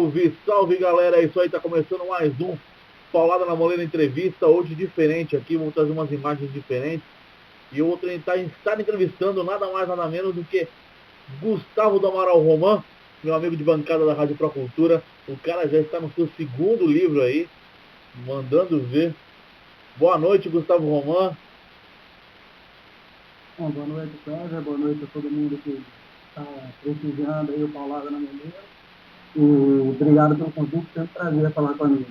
Salve, salve galera, é isso aí, tá começando mais um Paulada na Moleira Entrevista, hoje diferente aqui, vamos trazer umas imagens diferentes e eu vou tentar estar entrevistando nada mais nada menos do que Gustavo do Amaral Roman, meu amigo de bancada da Rádio Procultura. O cara já está no seu segundo livro aí, mandando ver. Boa noite, Gustavo Roman. Bom, boa noite, César. Boa noite a todo mundo que está prestigiando aí o Paulada na Moleira. E obrigado pelo convite, sempre um prazer falar com a amigo.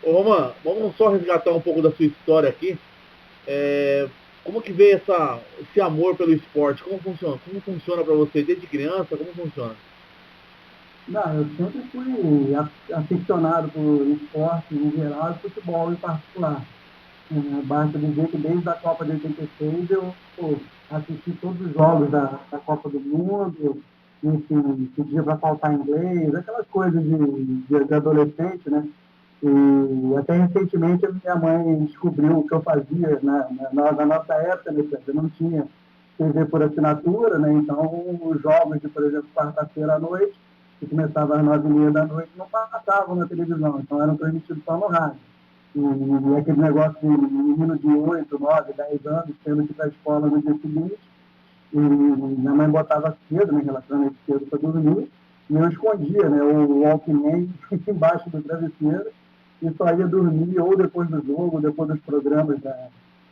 Ô Roman, vamos só resgatar um pouco da sua história aqui. Como que veio esse amor pelo esporte? Como funciona? Como funciona para você desde criança? Como funciona? Não, eu sempre fui aficionado por esporte em geral e futebol em particular. Basta dizer que desde a Copa de 86 eu assisti todos os jogos da Copa do Mundo, enfim, pedia para faltar inglês, aquelas coisas de adolescente, né? E até recentemente a minha mãe descobriu o que eu fazia na nossa época, né? Eu não tinha TV por assinatura, né? Então os jogos de, por exemplo, quarta-feira à noite, que começava às 9h30 da noite, não passavam na televisão, então eram transmitidos só no rádio. E aquele negócio de menino de 8, 9, 10 anos, tendo que ir para a escola no dia seguinte, e minha mãe botava cedo, né, relativamente cedo para dormir, e eu escondia, né, o Walkman embaixo do travesseiro, e só ia dormir ou depois do jogo, ou depois dos programas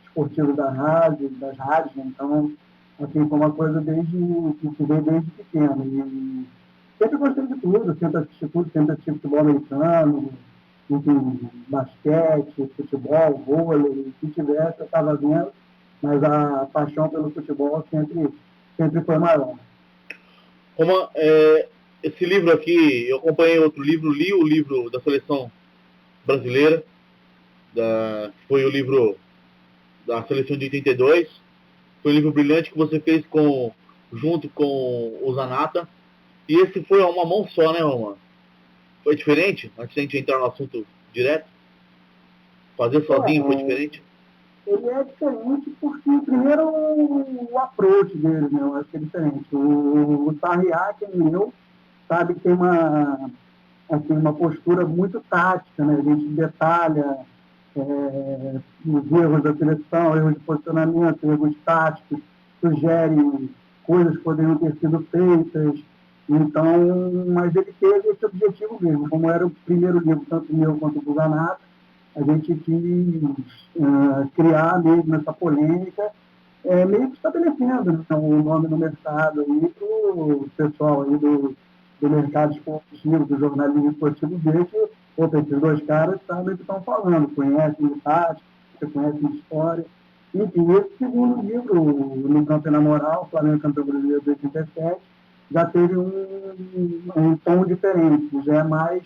esportivos da rádio, das rádios, né? Então, assim, foi uma coisa que veio desde pequeno. E sempre gostei de tudo, sempre assisti tudo, sempre assisti futebol americano, enfim, basquete, futebol, vôlei, o que tivesse eu estava vendo, mas a paixão pelo futebol sempre foi maior. Roman, esse livro aqui, eu acompanhei outro livro, li o livro da seleção brasileira, foi o livro da seleção de 82, foi um livro brilhante que você fez junto com o Zanata, e esse foi a uma mão só, né, Roman? Foi diferente? Antes de a gente entrar no assunto direto, fazer sozinho foi diferente? Ele é diferente porque, primeiro, o approach dele, né? Eu acho que é diferente. O Sarriá, que é meu, sabe que tem uma postura muito tática, né? A gente detalha os erros da seleção, erros de posicionamento, erros táticos, sugere coisas que poderiam ter sido feitas. Então, mas ele teve esse objetivo mesmo. Como era o primeiro livro, tanto meu quanto do Zanato, a gente quis criar mesmo essa polêmica, meio que estabelecendo, né, o nome no mercado aí para o pessoal aí do mercado esportivo, do jornalismo esportivo, ver que esses dois caras sabem o que estão falando, conhecem de tática, conhecem de história. Enfim, esse segundo livro, No Campo e na Moral, Flamengo Campeão Brasileiro de 87, já teve um tom diferente, já é mais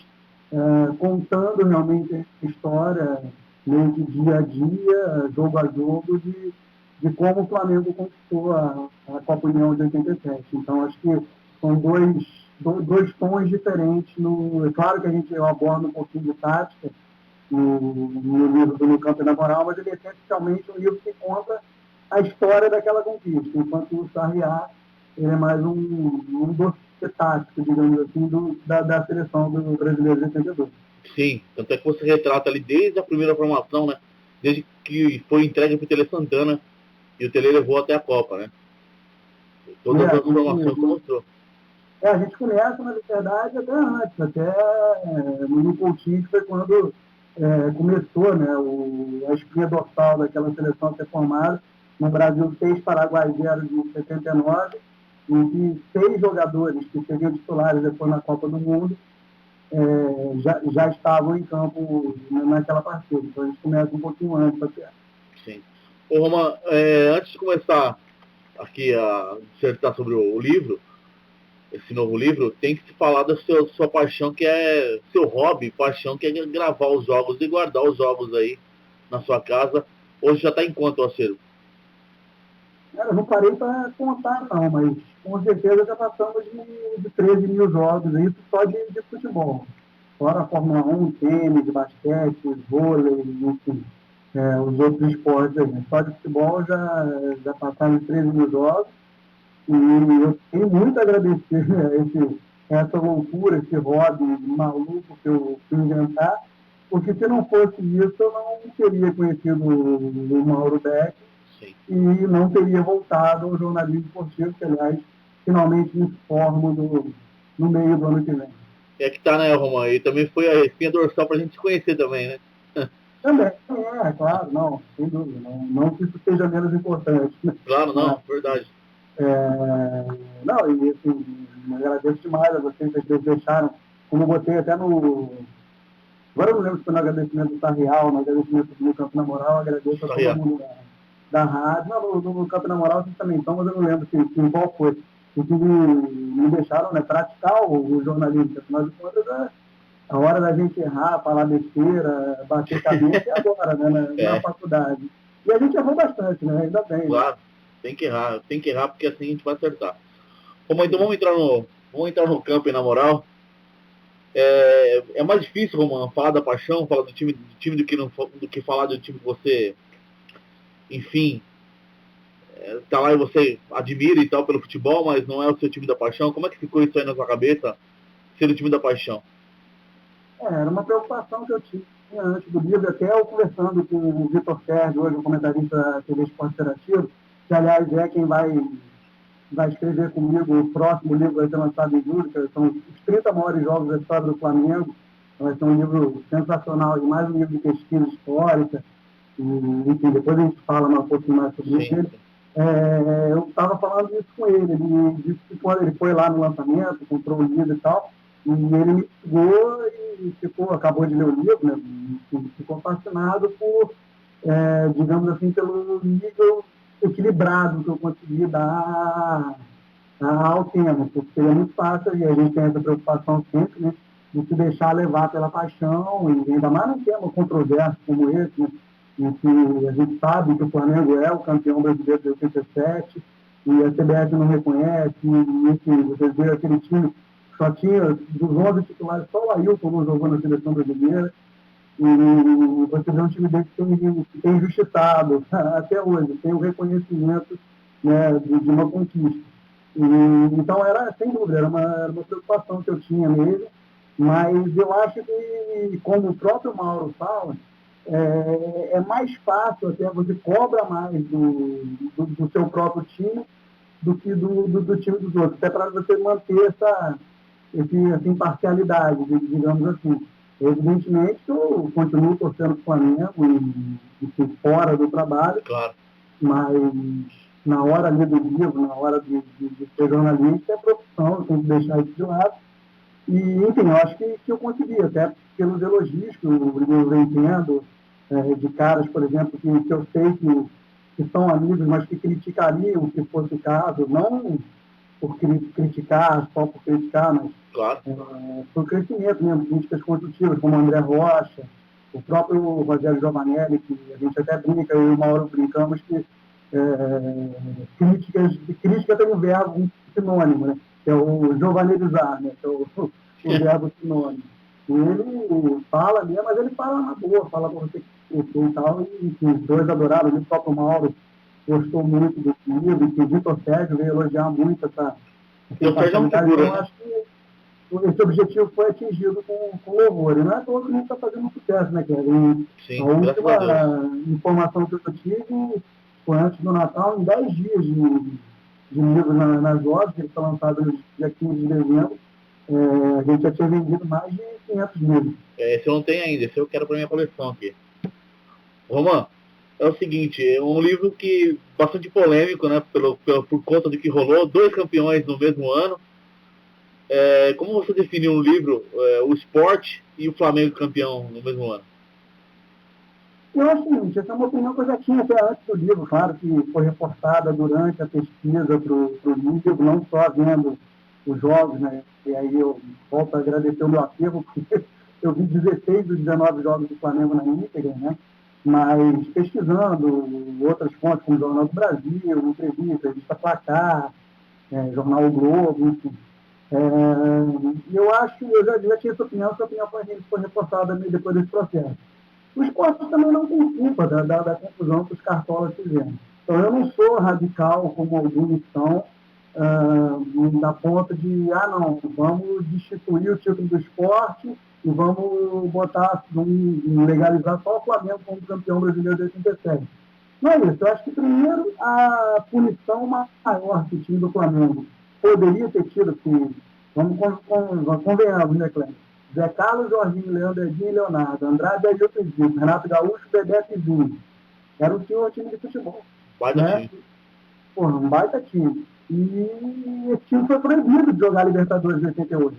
contando realmente a história, meio que dia a dia, jogo a jogo, de como o Flamengo conquistou a Copa União de 87. Então, acho que são dois tons diferentes. É claro que a gente aborda um pouquinho de tática no livro do No Campo e na Moral, mas ele é essencialmente um livro que conta a história daquela conquista, enquanto o Sarriá ele é mais um doce tático, digamos assim, da seleção do brasileiro de 82. Sim, tanto é que você retrata ali desde a primeira formação, né? Desde que foi entregue para o Tele Santana e o Tele levou até a Copa, né? Todas as transformações que mostrou. A gente começa, na verdade, até antes, no Coutinho, que foi quando começou, né, a espinha dorsal daquela seleção a ser formada. No Brasil, 6, Paraguai 0 de 79, em que 6 jogadores que seriam titulares depois na Copa do Mundo já estavam em campo naquela partida. Então a gente começa um pouquinho antes até. Sim. Ô, Roman, antes de começar aqui a dissertar sobre o livro, esse novo livro, tem que se falar da sua paixão, que é seu hobby, paixão, que é gravar os jogos e guardar os jogos aí na sua casa. Hoje já está em quanto o acervo? Eu não parei para contar, não, mas com certeza já passamos de 13 mil jogos, isso só de futebol. Fora a Fórmula 1, tênis, basquete, vôlei, enfim, os outros esportes aí. Só de futebol já passaram de 13 mil jogos. E eu tenho muito a agradecer essa loucura, esse hobby maluco que eu fui inventar, porque se não fosse isso, eu não teria conhecido o Mauro Beck e não teria voltado ao jornalismo esportivo, que, aliás, finalmente me formo no meio do ano que vem. É que tá, né, Roman? E também foi a espinha dorsal pra gente se conhecer também, né? Também, claro, não, sem dúvida. Não que isso seja menos importante. Né? Claro, não, verdade. Não, e assim, agradeço demais a vocês que deixaram, como eu botei até no. Agora eu não lembro se foi no agradecimento do Sarrial, no agradecimento do Campo na Moral, agradeço a todo mundo da rádio. Não, no Campo na Moral vocês também estão, mas eu não lembro se qual foi. Porque me deixaram, né, praticar o jornalismo, afinal de contas, a hora da gente errar, falar besteira, bater cabeça é agora, né, na faculdade. E a gente errou bastante, né, ainda bem. Claro, né? Tem que errar porque assim a gente vai acertar. Bom, então vamos entrar no campo, na moral. É mais difícil, Roman, falar da paixão, falar do time do que falar do time que você, enfim, tá lá e você admira e tal pelo futebol, mas não é o seu time da paixão. Como é que ficou isso aí na sua cabeça, ser o time da paixão? Era uma preocupação que eu tinha antes do livro, até eu conversando com o Vitor Sérgio, hoje o comentarista da TV Esporte Interativo, que aliás é quem vai escrever comigo o próximo livro, vai ser lançado em julho, que são os 30 maiores jogos da história do Flamengo. Vai ser um livro sensacional, e mais um livro de pesquisa histórica. E, enfim, depois a gente fala um pouquinho mais sobre isso. Eu estava falando isso com ele. Ele disse que quando ele foi lá no lançamento, comprou o livro e tal, e ele me ligou e acabou de ler o livro, né? Ficou fascinado por, digamos assim, pelo nível equilibrado que eu consegui dar ao tema, porque é muito fácil e a gente tem essa preocupação sempre, né, de se deixar levar pela paixão, e ainda mais num tema controverso como esse, né, em que a gente sabe que o Flamengo é o campeão brasileiro de 87 e a CBF não reconhece, e enfim, vocês viram aquele time, só tinha dos 11 titulares, só o Ailton não jogou na seleção brasileira, e você vê um time desse que tem injustiçado até hoje, tem o reconhecimento, né, de uma conquista. Então, sem dúvida, era uma preocupação que eu tinha nele, mas eu acho que, como o próprio Mauro fala, é mais fácil, até você cobra mais do seu próprio time do que do time dos outros, até para você manter essa imparcialidade, digamos assim. Evidentemente, eu continuo torcendo para o Flamengo e fora do trabalho, claro, mas na hora ali do livro, na hora de ser jornalista, é profissão, eu tenho que deixar isso de lado. E, enfim, eu acho que eu consegui, até pelos elogios que eu venho tendo, de caras, por exemplo, que eu sei que são amigos, mas que criticariam se fosse o caso, não por criticar, só por criticar, mas claro, por crescimento mesmo, críticas construtivas, como o André Rocha, o próprio Rogério Giovanelli, que a gente até brinca, eu e o Mauro brincamos, que crítica tem um verbo sinônimo, né? Que é o giovanelizar, né? Que é o verbo sinônimo. E ele fala ali, mas ele fala na boa, fala para você que e tal, e enfim, os dois adoraram, o próprio Mauro gostou muito do livro, e o Vitor Sérgio veio elogiar muito essa facilidade. Então, eu acho que esse objetivo foi atingido com louvor. E não é todo que a gente está fazendo sucesso, né, Kevin? Sim, a última informação que eu tive foi antes do Natal, em 10 dias de livros nas lojas, que ele foi lançado no dia 15 de dezembro. A gente já tinha vendido mais de 500 livros. Esse eu não tenho ainda, esse eu quero para minha coleção aqui. Roman, é o seguinte, é um livro que bastante polêmico, né, por conta do que rolou, 2 campeões no mesmo ano. Como você definiu no livro o esporte e o Flamengo campeão no mesmo ano? Eu acho o seguinte, essa é uma opinião que eu já tinha até antes do livro, claro que foi reforçada durante a pesquisa para o livro, não só vendo os jogos, né, e aí eu volto a agradecer o meu acervo, porque eu vi 16 dos 19 jogos do Flamengo na íntegra, né, mas pesquisando outras fontes, como o Jornal do Brasil, entrevista, revista Placar, Jornal O Globo, enfim. Eu já tinha essa opinião foi reforçada depois desse processo. O esporte também não tem culpa da confusão que os cartolas fizeram. Então, eu não sou radical como alguns são, da ponta de, não, vamos destituir o título do esporte e vamos legalizar só o Flamengo como campeão brasileiro de 87. Não é isso. Eu acho que, primeiro, a punição maior que o time do Flamengo poderia ter tido, que, convenhamos, né, Cleber? Zé Carlos, Jorginho, Leandro Edinho e Leonardo, Andrade, Ailton Zico, Renato Gaúcho, Bebeto e Zinho. Era o senhor time de futebol. Baita né? time. Porra, um baita time. E esse time foi proibido de jogar Libertadores de 88.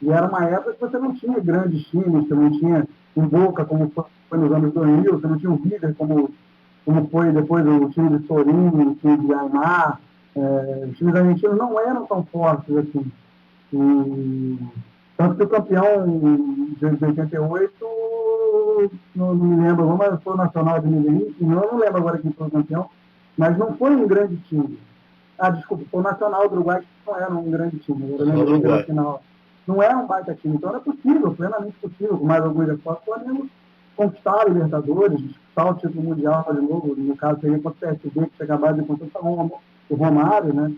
E era uma época que você não tinha grandes times, você não tinha um Boca, como foi nos anos 2000, você não tinha o River, como foi depois o time de Sorin, o time de Aymar. Os times argentinos não eram tão fortes assim. E, tanto que o campeão de 88, não me lembro, mas foi o Nacional de Medellín, eu não lembro agora quem foi o campeão, mas não foi um grande time. Desculpa, foi o Nacional do Uruguai, que não era um grande time. Eu lembro que final não era um baita time. Então era possível, plenamente possível, com mais alguns esforços, o Flamengo conquistar a Libertadores, disputar o título mundial de novo, no caso seria contra o PSV, que tinha acabado de conquistar o Romário, né?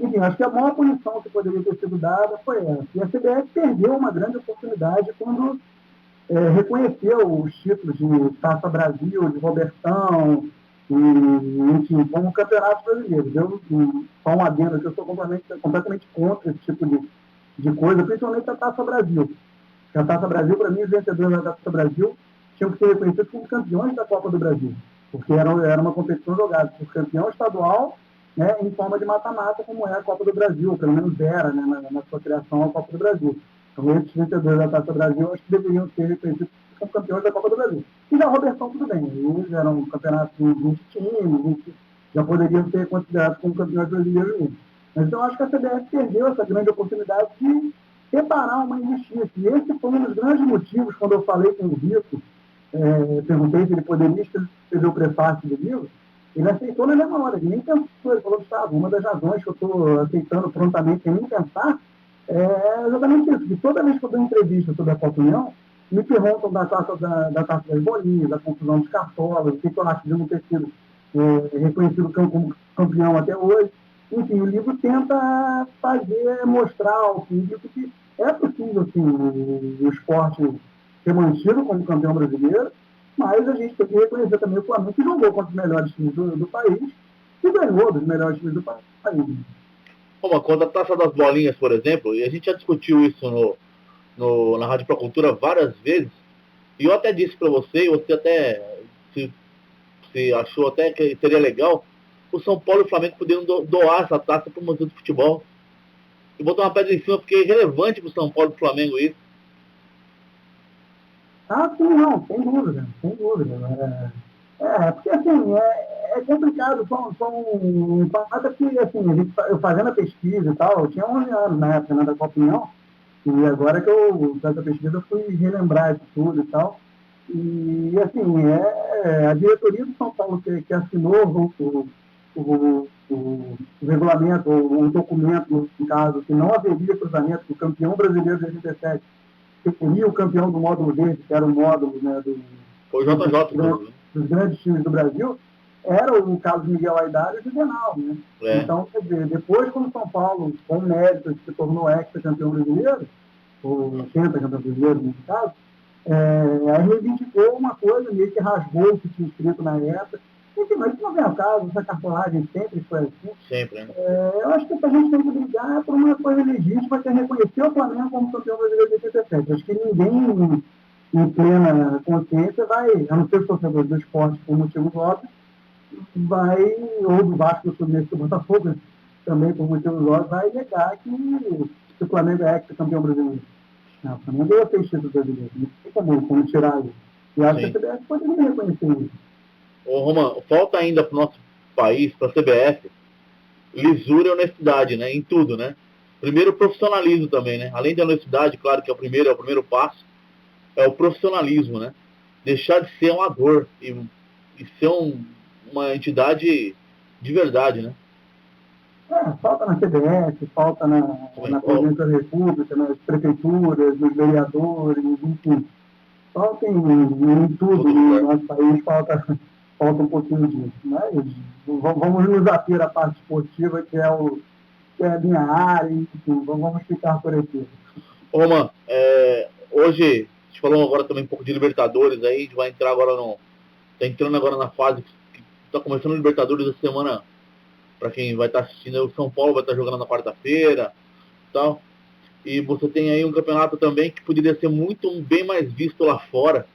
Enfim, acho que a maior punição que poderia ter sido dada foi essa. E a CBF perdeu uma grande oportunidade quando reconheceu os títulos de Taça Brasil, de Robertão, enfim, como campeonato brasileiro. Eu, só um adendo que eu sou completamente contra esse tipo de coisa, principalmente a Taça Brasil. A Taça Brasil, para mim, os vencedores da Taça Brasil tinham que ser reconhecidos como campeões da Copa do Brasil, porque era uma competição jogada por campeão estadual, né, em forma de mata-mata, como é a Copa do Brasil, ou pelo menos era, né, na sua criação, a Copa do Brasil. Então, esses vencedores da Taça Brasil, acho que deveriam ser reconhecidos como campeões da Copa do Brasil. E já o Robertão, tudo bem, eles eram um campeonato de 20 times, já poderiam ser considerados como campeões brasileiros mesmo. Mas eu acho que a CBF perdeu essa grande oportunidade de separar uma injustiça. E esse foi um dos grandes motivos, quando eu falei com o Rico, perguntei se ele poderia escrever o prefácio do livro, ele aceitou na mesma hora, ele nem pensou, ele falou, Gustavo, uma das razões que eu estou aceitando prontamente sem nem pensar é exatamente isso, que toda vez que eu dou entrevista sobre a Copa União, me perguntam da taça das bolinhas, da confusão dos cartolas, o que eu acho de não ter sido reconhecido como campeão até hoje. Enfim, o livro tenta mostrar ao público que é possível, sim, o esporte ser mantido como campeão brasileiro, mas a gente tem que reconhecer também o Flamengo, que jogou contra os melhores times do país e ganhou dos melhores times do país. Quando a Taça das Bolinhas, por exemplo, e a gente já discutiu isso na Rádio Pro Cultura várias vezes, e eu até disse para você, até se achou até que seria legal, o São Paulo e o Flamengo poderiam doar essa taça para o Museu do Futebol. E botar uma pedra em cima, porque é irrelevante para o São Paulo e para o Flamengo isso. Sim, não, sem dúvida, sem dúvida. Porque assim, é complicado, até que assim, eu fazendo a pesquisa e tal, eu tinha 11 anos na época, né, da Copa União, e agora que eu fiz a pesquisa, eu fui relembrar isso tudo e tal, e assim, a diretoria do São Paulo que assinou o regulamento, o documento, no caso, que não haveria cruzamento, que o campeão brasileiro de 87 seria o campeão do módulo verde, que era o módulo, né, foi o JJ, dos grandes times do Brasil, era o Carlos Miguel Aidar e o Juvenal. Né? Então, quer dizer, depois, quando o São Paulo, com mérito, se tornou ex-campeão brasileiro, ou campeão brasileiro, nesse caso, aí reivindicou uma coisa, meio que rasgou o que tinha escrito na época. Enfim, mas isso não vem ao caso, essa cartolagem sempre foi assim. Sempre, né? Eu acho que a gente tem que brigar por uma coisa legítima, que é reconhecer o Flamengo como campeão brasileiro de 87. Acho que ninguém, em plena consciência, vai, a não ser os torcedores do esporte por motivos óbvios, ou do Vasco, do Fluminense, do Botafogo, também por motivos óbvios, vai negar que o Flamengo é ex-campeão brasileiro. Não, o Flamengo ganhou 6 títulos brasileiros, não tem como tirar isso. E acho que a CBF poderia reconhecer isso. Romano, falta ainda para o nosso país, para a CBF, lisura e honestidade, né? Em tudo, né? Primeiro, o profissionalismo também, né? Além da honestidade, claro que é o primeiro passo, é o profissionalismo, né? Deixar de ser amador e ser uma entidade de verdade, né? Falta na CBF, falta na Presidência da República, nas prefeituras, nos vereadores, enfim. Falta em tudo no nosso país, falta falta um pouquinho disso. Mas vamos nos ater à parte esportiva, que é a minha área, enfim, vamos ficar por aqui. Roman, hoje, a gente falou agora também um pouco de Libertadores, aí a gente vai entrar agora tá entrando agora na fase que tá começando a Libertadores essa semana, para quem vai estar assistindo, o São Paulo vai estar jogando na quarta-feira e tal. E você tem aí um campeonato também que poderia ser bem mais visto lá fora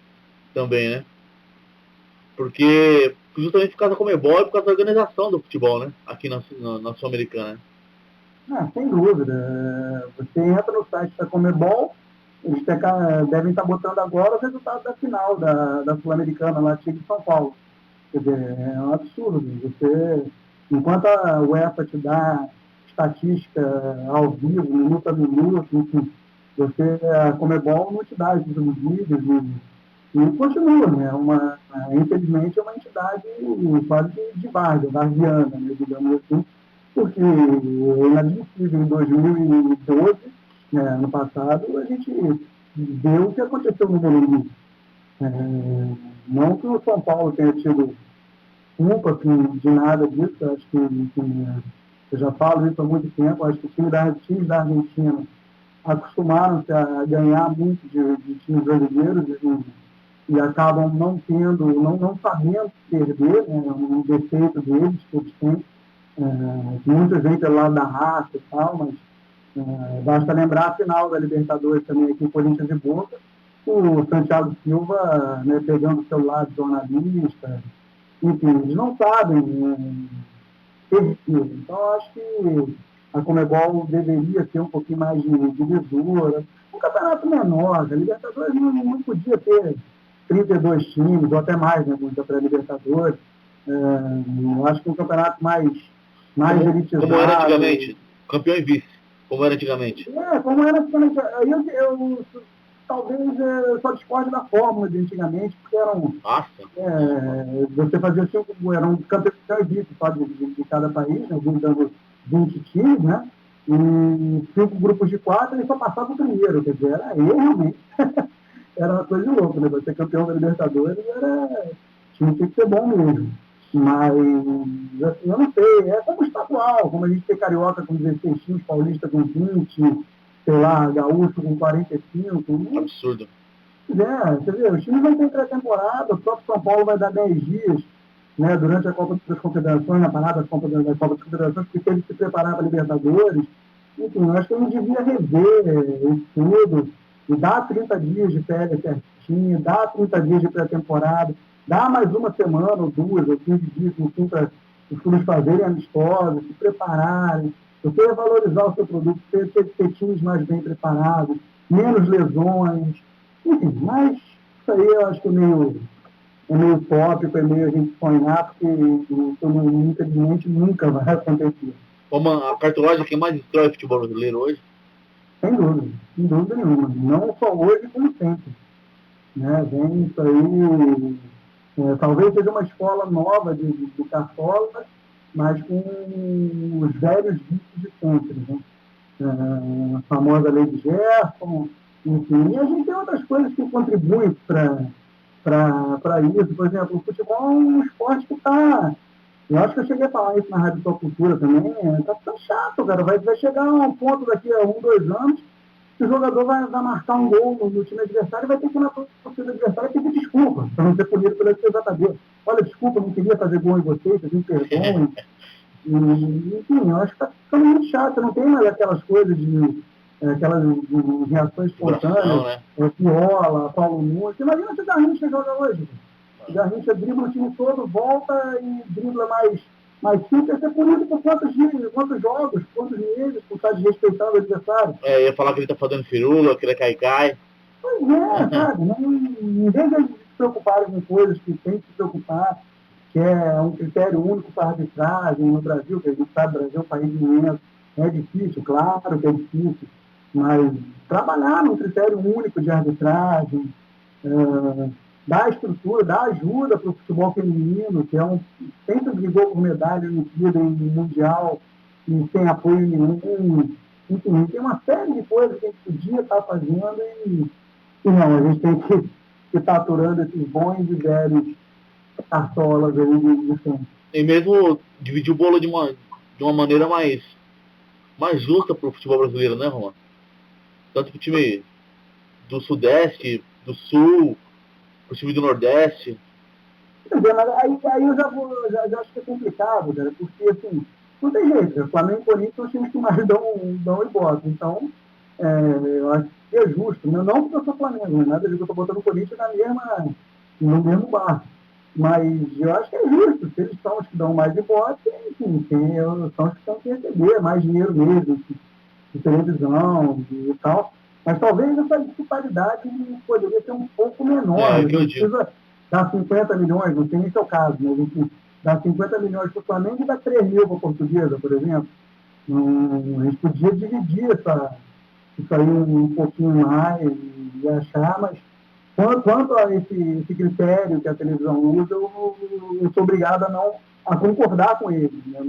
também, né? Porque justamente por causa da Comebol e por causa da organização do futebol, né? Aqui na Sul-Americana. Sem dúvida. Você entra no site da Comebol, eles devem estar botando agora o resultado da final da Sul-Americana, lá de São Paulo. Quer dizer, é um absurdo. Enquanto a UEFA te dá estatística ao vivo, minuto a minuto, enfim, a Comebol não te dá esses vídeos e continua, né? Infelizmente é uma entidade quase de varguiana, né, digamos assim, porque é inadmissível em 2012, né, ano passado, a gente viu o que aconteceu no Morumbi. Não que o São Paulo tenha tido culpa de nada disso, acho que eu já falo isso há muito tempo, acho que os times da Argentina acostumaram-se a ganhar muito de times brasileiros e acabam não sabendo perder, né, um defeito deles, que eles têm. Muita gente é lá da raça e tal, mas basta lembrar a final da Libertadores também aqui, Corinthians e Boca, o Santiago Silva, né, pegando o celular de jornalista, enfim, eles não sabem perder. Então, acho que a Comebol deveria ser um pouquinho mais divisora. Um campeonato menor, a Libertadores não podia ter 32 times, ou até mais, né, para a Libertadores. Eu acho que um campeonato mais elitizado. Como era antigamente, campeão e vice, como era antigamente. Como era antigamente. Eu talvez só discorde da fórmula de antigamente, porque eram. Você fazia eram campeões e vice de cada país, né, juntando 20 times, né? E 5 grupos de 4 e só passava o primeiro, quer dizer, realmente era uma coisa louca, né? Para ser campeão da Libertadores tinha que ser bom mesmo. Mas, assim, eu não sei, é como estadual, como a gente tem carioca com 16 times, paulista com 20, sei lá, gaúcho com 45. Absurdo. Você vê, os times vão ter pré-temporada, o próprio São Paulo vai dar 10 dias, né, durante a Copa das Confederações, na parada da Copa das Confederações, porque teve que se preparar para a Libertadores. Enfim, eu acho que eu não devia rever isso tudo, e dar 30 dias de férias certinho, dar 30 dias de pré-temporada, dá mais uma semana, ou 2, ou 15 dias, enfim, para os clubes fazerem amistosos, se prepararem. Você ia valorizar o seu produto, ter times mais bem preparados, menos lesões, enfim, mas isso aí eu acho que é meio utópico, é meio a gente sonhar, porque infelizmente nunca vai acontecer. A cartolagem que mais destrói o futebol brasileiro hoje? Sem dúvida nenhuma. Não só hoje, como sempre. Né? Vem isso aí. Talvez seja uma escola nova de cartola, mas com os velhos vícios de sempre. Né? A famosa lei de Gerson, enfim. E a gente tem outras coisas que contribuem para isso. Por exemplo, o futebol é um esporte que está... Eu acho que eu cheguei a falar isso na Rádio Sua Cultura também. Está ficando chato, cara. Vai chegar a um ponto daqui a 1, 2 anos que o jogador vai marcar um gol no time adversário e vai ter que ir na torcida adversária e pedir desculpa para não ser punido pelo STJD. Olha, desculpa, não queria fazer gol em vocês, vocês me perdoem. Enfim, eu acho que está ficando muito chato. Não tem mais aquelas coisas aquelas reações espontâneas, né? Piola, Paulo Nunes. Imagina se o Garrincha joga hoje. O Garrincha dribla o time todo, volta e dribla mais 5, vai ser punido por quantos jogos, quantos meses, por estar desrespeitando o adversário. Ia falar que ele está fazendo firula, que ele é cai. Pois sabe? Em vez de eles se preocuparem com coisas que tem que se preocupar, que é um critério único para arbitragem no Brasil, que a gente sabe, o Brasil é um país imenso, é difícil, claro que é difícil, mas trabalhar num critério único de arbitragem, dar estrutura, dar ajuda para o futebol feminino, que sempre brigou por medalha Olimpíada em Mundial e sem apoio nenhum. Enfim, tem uma série de coisas que a gente podia estar fazendo e não, a gente tem que estar aturando esses bons e velhos cartolas aí de sempre. E mesmo dividir o bolo de uma maneira mais justa pro futebol brasileiro, né, Roma? Tanto pro time do Sudeste, do Sul, pro time do Nordeste. Quer dizer, mas aí eu já acho que é complicado, cara, porque assim, não tem jeito, o Flamengo e Corinthians são os times que mais dão ibope. Então, eu acho que é justo, né? Não porque eu sou Flamengo, não é nada de que eu estou botando o Corinthians no mesmo barco. Mas eu acho que é justo, se eles são os que dão mais ibope, enfim, são os que têm que receber mais dinheiro mesmo, de televisão e tal. Mas talvez essa disparidade poderia ser um pouco menor. É, Né? que eu Não digo. precisa dar 50 milhões, não tem nem seu caso, mas enfim, dar 50 milhões para o Flamengo e dar 3 mil para a Portuguesa, por exemplo. A gente podia dividir isso aí um pouquinho mais e achar, mas quanto a esse critério que a televisão usa, eu sou obrigado a concordar com ele. Né?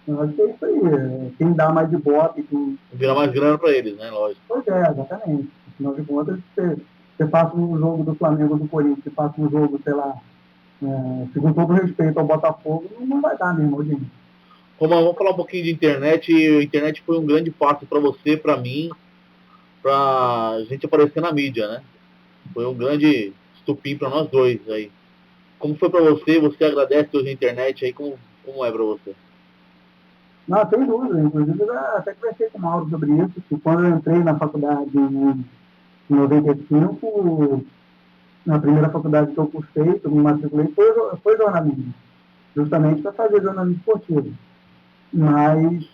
Eu acho que é isso aí. Quem dá mais de bote. Virar mais grana pra eles, né? Lógico. Pois é, exatamente. Afinal de contas, você passa um jogo do Flamengo ou do Corinthians, você passa um jogo, sei lá, com todo respeito ao Botafogo, não vai dar mesmo, gente. Roma, vamos falar um pouquinho de internet. A internet foi um grande passo para você, para mim, pra gente aparecer na mídia, né? Foi um grande estupim para nós dois aí. Como foi para você? Você agradece hoje a internet aí? Como é para você? Não, sem dúvida. Inclusive, eu até conversei com o Mauro sobre isso, que quando eu entrei na faculdade em 95, na primeira faculdade que eu cursei, que eu me matriculei, foi jornalismo, justamente para fazer jornalismo esportivo. Mas,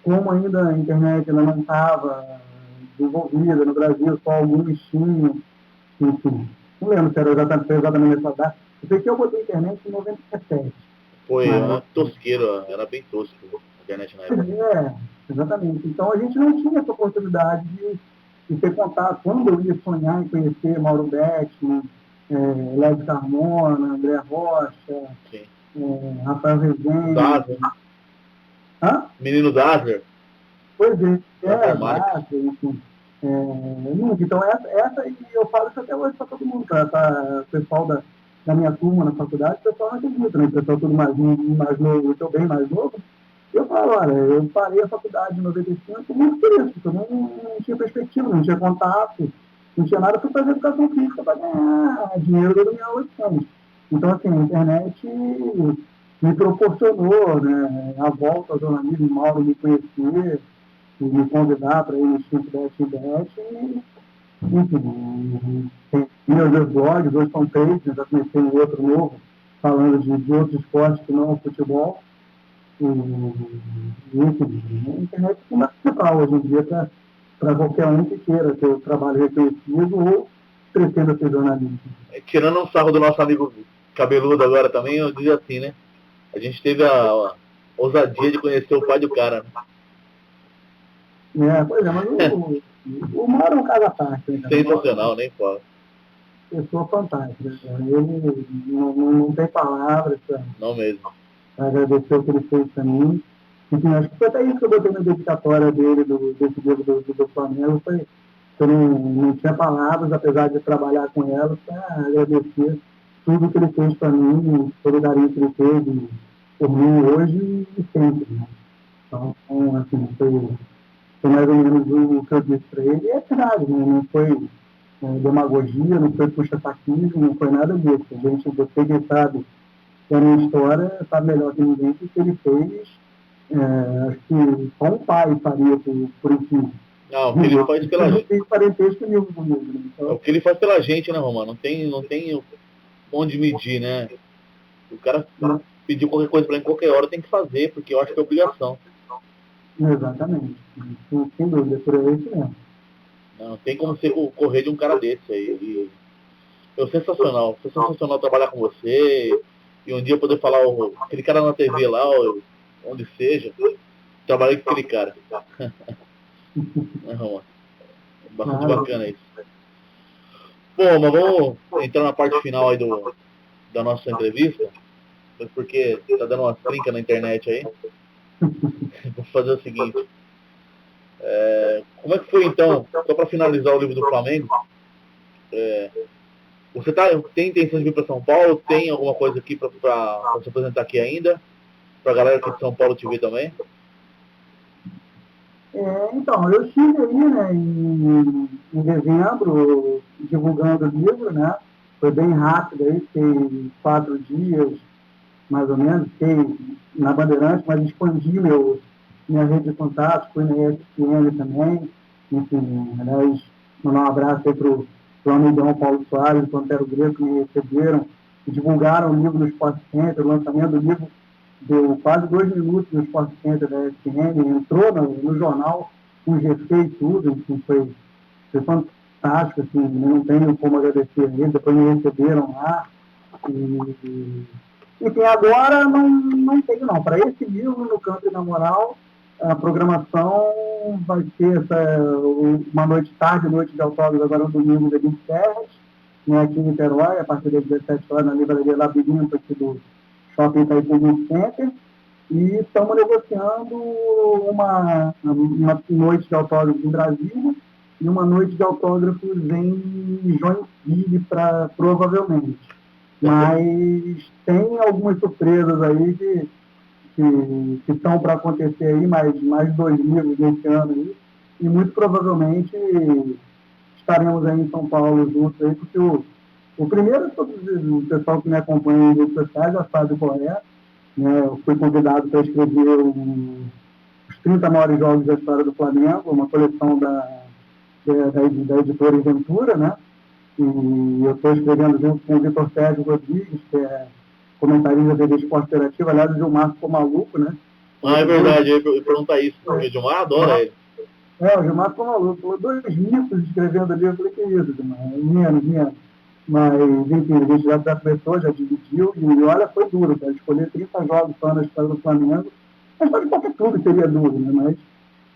como ainda a internet ela não estava desenvolvida no Brasil, só alguns tinham, enfim, não lembro se era exatamente essa data. Eu sei que eu botei internet em 97. Foi Mas, tosqueiro, era bem tosco a internet na época. exatamente. Então a gente não tinha essa oportunidade de ter contato. Quando eu ia sonhar em conhecer Mauro Betti, Léo Carmona, André Rocha, Rafael Rezende. Dazzler. Hã? Menino Dazzler. Pois é, Dazzler, enfim. Então, essa eu falo isso até hoje para todo mundo, para o pessoal da minha turma na faculdade, o pessoal não acredita, né? O pessoal tudo mais novo, eu estou bem mais novo. Eu falo, olha, eu parei a faculdade em 95 muito por isso, porque eu não tinha perspectiva, não tinha contato, não tinha nada para fazer educação física para ganhar dinheiro da minha 8 anos. Então, assim, a internet me proporcionou, né, a volta ao jornalismo, Mauro me conhecer, me convidar para ir no Chico da FBS e, enfim, tem meus dois blogs, hoje são 3, já comecei um outro novo, falando de outros esportes que não o futebol. Enfim, a internet é fundamental hoje em dia para qualquer um que queira ter o trabalho reconhecido ou pretenda ser jornalista. Tirando um sarro do nosso amigo cabeludo agora também, eu digo assim, né? A gente teve a ousadia de conhecer o pai do cara, né? Pois é, mas o Mauro é um caso à parte. Né? Sensacional, nem fala. Pessoa fantástica. Ele não tem palavras para agradecer o que ele fez para mim. Enfim, acho que foi até isso que eu botei na dedicatória dele, desse livro do Flamengo, foi que eu não tinha palavras, apesar de trabalhar com ela, para agradecer tudo que ele fez para mim, todo o carinho que ele teve por mim hoje e sempre. Né? Então, assim, foi mais ou menos o que eu disse para ele. E é verdade, né? Não foi demagogia, não foi puxa-saquismo, não foi nada disso. A gente, você que sabe da minha história, sabe melhor que ninguém que o que ele fez, acho que só um pai faria por enfim. Não, o que ele faz pela gente. Então, o que ele faz pela gente, né, Romano? Não tem onde medir, né? O cara pediu qualquer coisa pra ele em qualquer hora, tem que fazer, porque eu acho que é obrigação. Exatamente. Sem dúvida, por aí mesmo. Não tem como você correr de um cara desse aí. Foi sensacional trabalhar com você. E um dia poder falar aquele cara na TV lá, onde seja. Trabalhei com aquele cara. Bastante bacana isso. Bom, mas vamos entrar na parte final aí da nossa entrevista. Porque tá dando umas trincas na internet aí. Vou fazer o seguinte. Como é que foi então, só para finalizar o livro do Flamengo, Você tem intenção de vir para São Paulo? Tem alguma coisa aqui para se apresentar aqui ainda? Para a galera aqui de São Paulo te ver também? Então, eu estive aí, né, em dezembro, divulgando o livro, né? Foi bem rápido aí, fiquei 4 dias, mais ou menos, fiquei na Bandeirantes, mas expandi minha rede de contatos, fui na ESPN também, enfim, aliás, mandar um abraço aí para o amigão Paulo Soares, do Pantero Greco, que me receberam, e divulgaram o livro no Sport Center, o lançamento do livro deu quase 2 minutos no Sport Center da ESPN, entrou no jornal com GC e tudo, enfim, foi fantástico, assim, não tenho como agradecer a eles, depois me receberam lá, enfim, agora não tenho não. Para esse livro, no Campo da Moral, a programação vai ser uma noite de autógrafo agora no domingo, dia 27, né, aqui em Niterói, a partir das 17 horas, na livraria Labirinto, aqui do Shopping Itaipu Center. E estamos negociando uma noite de autógrafos em Brasília e uma noite de autógrafos em Joinville, provavelmente. Mas tem algumas surpresas aí que estão para acontecer aí, mais 2 livros nesse ano aí, e muito provavelmente estaremos aí em São Paulo juntos aí, porque o primeiro, o pessoal que me acompanha em redes sociais já sabe qual é, né? Eu fui convidado para escrever os 30 maiores jogos da história do Flamengo, uma coleção da editora Ventura, né? E eu estou escrevendo junto com o Vitor Sérgio Rodrigues, que é comentarista da TV Esporte Interativo. Aliás, o Gilmar ficou maluco, né? É verdade, eu ia perguntar isso. O Gilmar adora ele. O Gilmar ficou maluco. Falou 2 mitos escrevendo ali. Eu falei, que isso, Gilmar? Menos. Mas, enfim, a gente já começou, já dividiu, e olha, foi duro, cara. Escolher 30 jogos só na história do Flamengo. A história de qualquer clube seria duro, né? Mas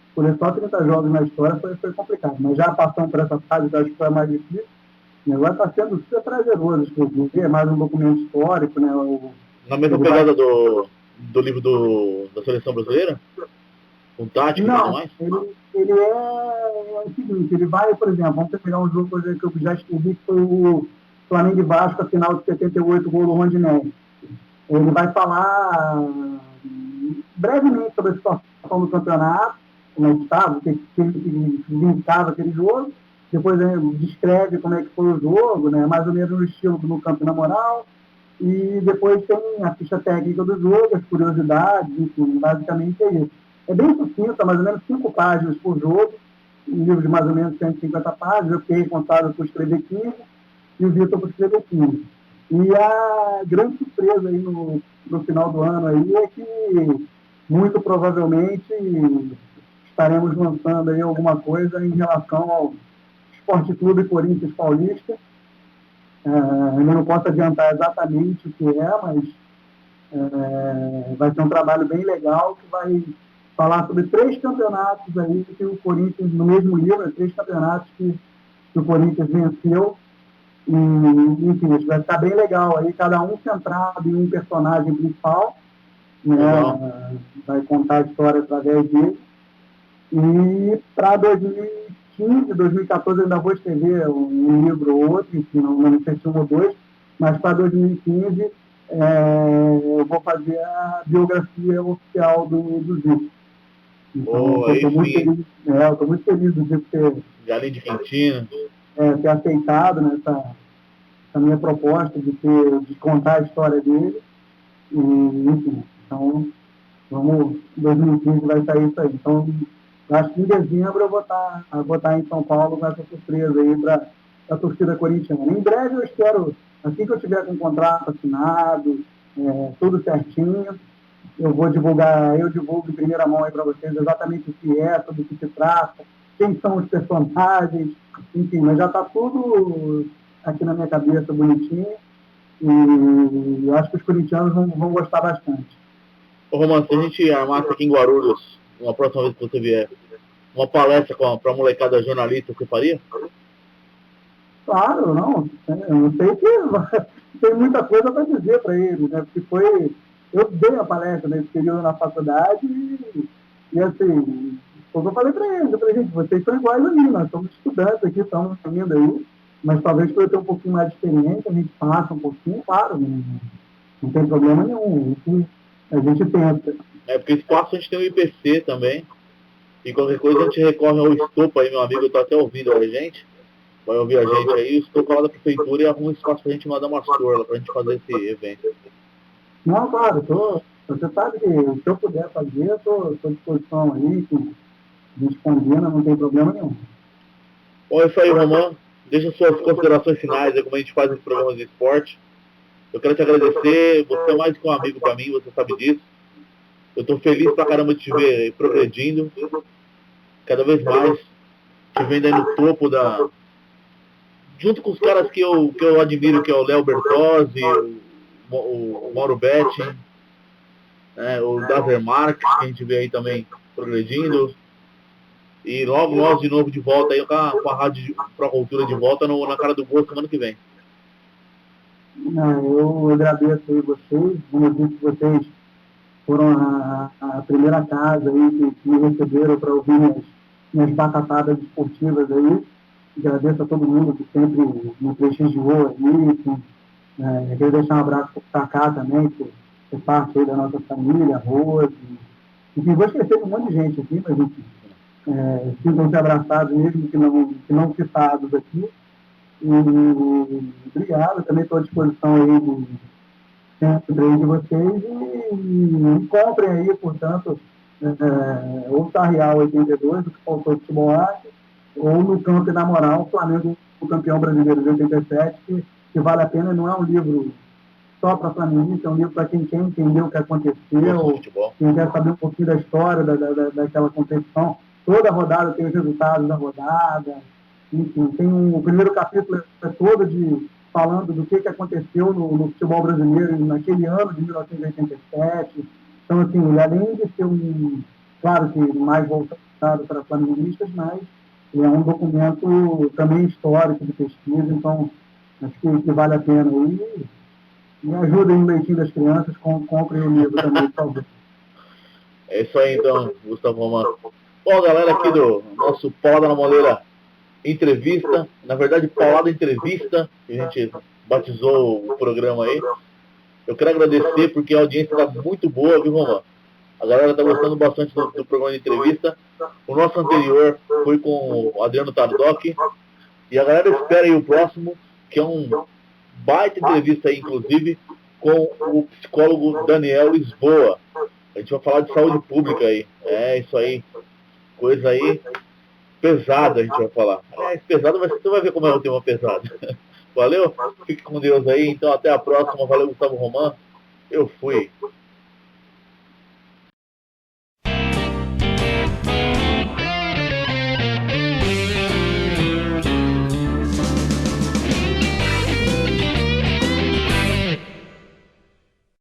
escolher só 30 jogos na história foi complicado. Mas já passamos por essa fase, que eu acho que foi a mais difícil. O negócio está sendo super prazeroso, escrever, é mais um documento histórico, né? Na mesma pegada do livro da Seleção Brasileira? Com tática e tudo mais? Ele é o seguinte, ele vai, por exemplo, vamos pegar um jogo que eu já escrevi, que foi o Flamengo e Vasco, a final de 78, gol do Rondinelli. Ele vai falar brevemente sobre a situação do campeonato, como é que estava, o que linkava aquele jogo, depois descreve como é que foi o jogo, né, mais ou menos no estilo do Campo na Moral, e depois tem a ficha técnica do jogo, as curiosidades, enfim, basicamente é isso. É bem sucinto, mais ou menos 5 páginas por jogo, um livro de mais ou menos 150 páginas, eu fiquei responsável por escrever 15, e o Vitor por escrever 15. E a grande surpresa aí no final do ano aí é que, muito provavelmente, estaremos lançando aí alguma coisa em relação ao Esporte Clube Corinthians Paulista. Ainda não posso adiantar exatamente o que é, mas vai ser um trabalho bem legal que vai falar sobre 3 campeonatos aí que o Corinthians, no mesmo livro, 3 campeonatos que o Corinthians venceu. E, enfim, isso vai ficar bem legal aí, cada um centrado em um personagem principal, né? Vai contar a história através dele. E para 2015, 2014 eu ainda vou escrever um livro ou outro, enfim, não sei se 1 ou 2, mas para 2015 eu vou fazer a biografia oficial do Zico. Então, eu estou muito feliz do Zico ter Galinha de Quintino. Ter aceitado nessa minha proposta de contar a história dele. E, enfim, então, 2015 vai sair isso aí. Então, acho que em dezembro eu vou estar em São Paulo com essa surpresa aí para a torcida corintiana. Em breve eu espero, assim que eu tiver com o contrato assinado, tudo certinho, eu divulgo em primeira mão aí para vocês exatamente o que é, sobre o que se trata, quem são os personagens, enfim, mas já está tudo aqui na minha cabeça bonitinho e eu acho que os corintianos vão gostar bastante. Ô Romano, se a gente armasse aqui em Guarulhos, uma próxima vez que você vier, uma palestra para a molecada jornalista, você faria? Claro, não. Eu sei que tem muita coisa para dizer para eles, né? Porque eu dei a palestra nesse período na faculdade e assim, foi o que eu falei para eles. Eu falei, gente, vocês são iguais a mim, nós somos estudantes aqui, estamos indo aí, mas talvez por eu ter um pouquinho mais de experiência, a gente passa um pouquinho, claro, não tem problema nenhum. A gente tenta. Porque espaço a gente tem o IPC também. E qualquer coisa a gente recorre ao Estopa aí, meu amigo, tá até ouvindo a gente. Vai ouvir a gente aí, o Estopa lá da prefeitura e arruma um espaço pra gente mandar umas torlas pra gente fazer esse evento. Não, claro, você sabe que se eu puder fazer, eu tô à disposição aí, a gente combina, não tem problema nenhum. Bom, é isso aí, Romã. Deixa suas considerações finais aí, como a gente faz esse programa de esporte. Eu quero te agradecer, você é mais que um amigo pra mim, você sabe disso. Eu tô feliz pra caramba de te ver progredindo, cada vez mais, te vendo aí no topo da... Junto com os caras que eu admiro, que é o Léo Bertozzi, o Mauro Betti, o Daver Marques, que a gente vê aí também progredindo. E logo nós de novo de volta aí com a Rádio Pro Cultura de volta na cara do gol semana que vem. Eu agradeço aí vocês, como eu disse, vocês foram a primeira casa aí que me receberam para ouvir minhas batatadas esportivas aí. Agradeço a todo mundo que sempre me prestigiou aí. Quero deixar um abraço para o Kaká também, que é parte aí da nossa família, Rose. Enfim, vou esquecer de um monte de gente aqui, mas enfim, sintam-se abraçados mesmo que não citados aqui. E obrigado, também estou à disposição aí sempre aí de vocês e comprem aí, portanto, ou Sarrial 82, do que faltou de futebol arte, ou no Campo e na Moral, o Flamengo, o campeão brasileiro de 87, que vale a pena, não é um livro só para flamenguista, é um livro para quem quer entender o que aconteceu, quem quer saber um pouquinho da história daquela competição. Toda rodada tem os resultados da rodada, enfim, o primeiro capítulo é todo falando do que aconteceu no futebol brasileiro naquele ano de 1987. Então, assim, além de ser claro que mais voltado para flamenguistas, mas é um documento também histórico de pesquisa, então acho que vale a pena. E me ajudem no leitinho das crianças, comprem o livro também, por favor. É isso aí então, Gustavo Romano. Bom, galera aqui do nosso Paulada na Moleira entrevista, na verdade Paulada Entrevista, que a gente batizou o programa aí. Eu quero agradecer porque a audiência está muito boa, viu, Romano? A galera está gostando bastante do programa de entrevista. O nosso anterior foi com o Adriano Tardoc. E a galera espera aí o próximo, que é um baita entrevista aí, inclusive, com o psicólogo Daniel Lisboa. A gente vai falar de saúde pública aí. É isso aí. Coisa aí pesada a gente vai falar. Pesada, mas você vai ver como é o tema pesado. Valeu? Fique com Deus aí. Então até a próxima. Valeu, Gustavo Romano. Eu fui.